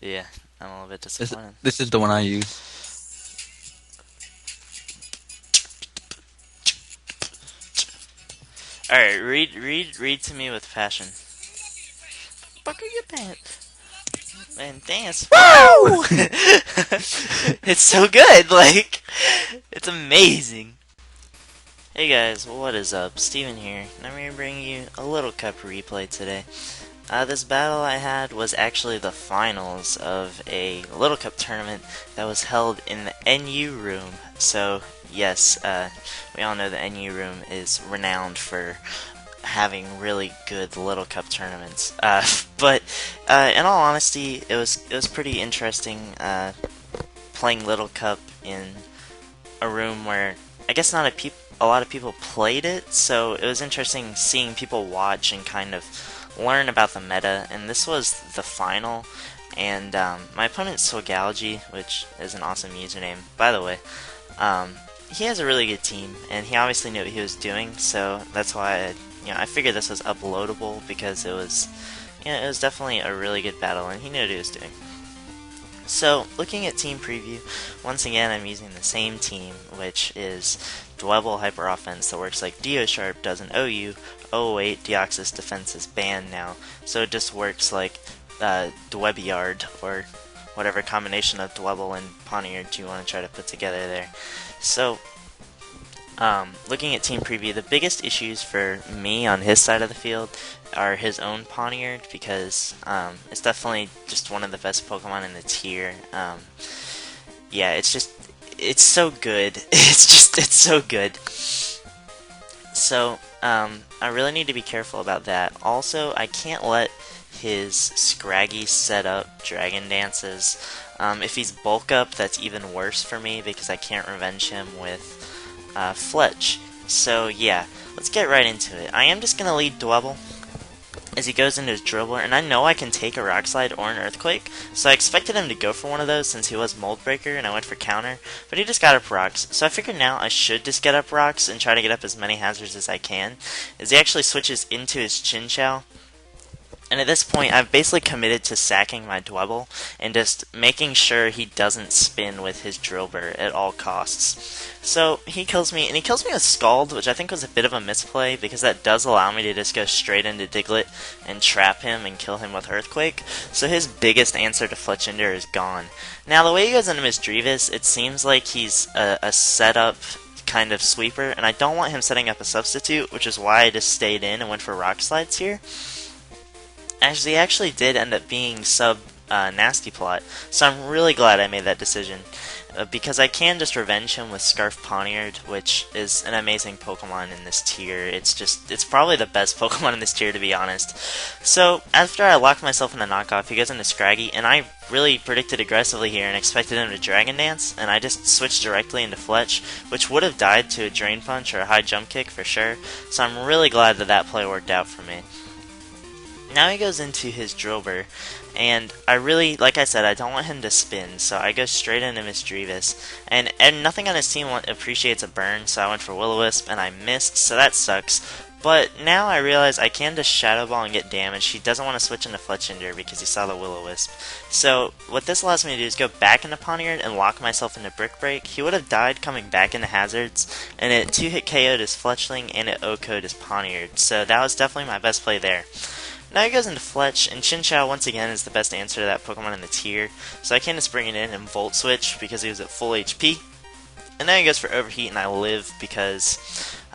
Yeah, I'm a little bit This disappointed. this is the one I use. All right, read to me with passion. Buckle your pants and dance. Woo! Woo! It's so good. Like, it's amazing. Hey guys, what is up? Steven here, and I'm here to bring you a Little Cup replay today. This battle I had was actually the finals of a Little Cup tournament that was held in the NU room. So, yes, we all know the NU room is renowned for having really good Little Cup tournaments. But in all honesty, it was pretty interesting playing Little Cup in a room where I guess not a lot of people played it, so it was interesting seeing people watch and kind of learn about the meta. And this was the final, and my opponent Swagalge, which is an awesome username, by the way. He has a really good team, and he obviously knew what he was doing, so that's why I figured this was uploadable because it was definitely a really good battle, and he knew what he was doing. So, looking at team preview, once again I'm using the same team, which is Dwebble Hyper Offense that works like Dio Sharp does in OU. Oh wait, Deoxys Defense is banned now, so it just works like Dwebyard, or whatever combination of Dwebble and Poniard you want to try to put together there. So, looking at team preview, the biggest issues for me on his side of the field are his own Poniard, because it's definitely just one of the best Pokemon in the tier. Yeah, it's so good. It's so good. So, I really need to be careful about that. Also, I can't let his Scraggy set up Dragon Dances. If he's bulk up, that's even worse for me because I can't revenge him with Fletch. So yeah, let's get right into it. I am just going to lead Dwebble as he goes into his Dribbler, and I know I can take a Rock Slide or an Earthquake, so I expected him to go for one of those since he was Mold Breaker, and I went for counter, but he just got up Rocks, so I figured now I should just get up Rocks and try to get up as many hazards as I can, as he actually switches into his Chinchou. And at this point, I've basically committed to sacking my Dwebble and just making sure he doesn't spin with his Drillbur at all costs. So he kills me, and he kills me with Scald, which I think was a bit of a misplay because that does allow me to just go straight into Diglett and trap him and kill him with Earthquake. So his biggest answer to Fletchinder is gone. Now, the way he goes into Misdreavus, it seems like he's a setup kind of sweeper, and I don't want him setting up a substitute, which is why I just stayed in and went for Rock Slides here. Actually, actually did end up being sub Nasty Plot, so I'm really glad I made that decision. Because I can just revenge him with Scarf Poniard, which is an amazing Pokemon in this tier. It's probably the best Pokemon in this tier, to be honest. So, after I locked myself in a knockoff, he goes into Scraggy, and I really predicted aggressively here and expected him to Dragon Dance, and I just switched directly into Fletch, which would have died to a Drain Punch or a high jump kick for sure, so I'm really glad that that play worked out for me. Now he goes into his Drillbur, and I really, like I said, I don't want him to spin, so I go straight into Misdreavus, and nothing on his team appreciates a burn, so I went for Will-O-Wisp, and I missed, so that sucks. But now I realize I can just Shadow Ball and get damage. He doesn't want to switch into Fletchinder because he saw the Will-O-Wisp. So what this allows me to do is go back into Poniard and lock myself into Brick Break. He would have died coming back into Hazards, and it 2-hit KO'd his Fletchling, and it OHKO'd his Poniard, so that was definitely my best play there. Now he goes into Fletch, and Chinchou once again is the best answer to that Pokemon in the tier, so I can just bring it in and Volt Switch because he was at full HP. And now he goes for Overheat, and I live because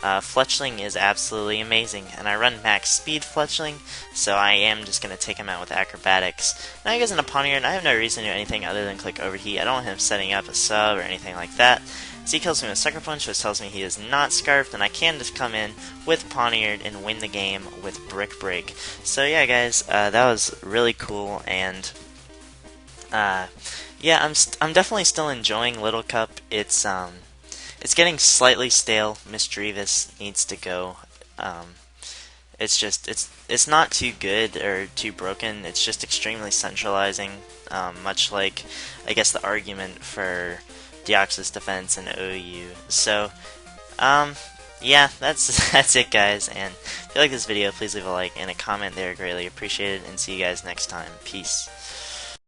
Fletchling is absolutely amazing, and I run max speed Fletchling, so I am just going to take him out with Acrobatics. Now he goes into Poniard, and I have no reason to do anything other than click Overheat. I don't want him setting up a sub or anything like that. So he kills me with Sucker Punch, which tells me he is not Scarfed, and I can just come in with Poniard and win the game with Brick Break. So yeah, guys, that was really cool, and yeah, I'm definitely still enjoying Little Cup. It's getting slightly stale. Misdreavus needs to go. It's not too good or too broken. It's just extremely centralizing, much like I guess the argument for Deoxys Defense and OU. So, yeah, that's it, guys. And if you like this video, please leave a like and a comment. They're greatly appreciated. And see you guys next time. Peace.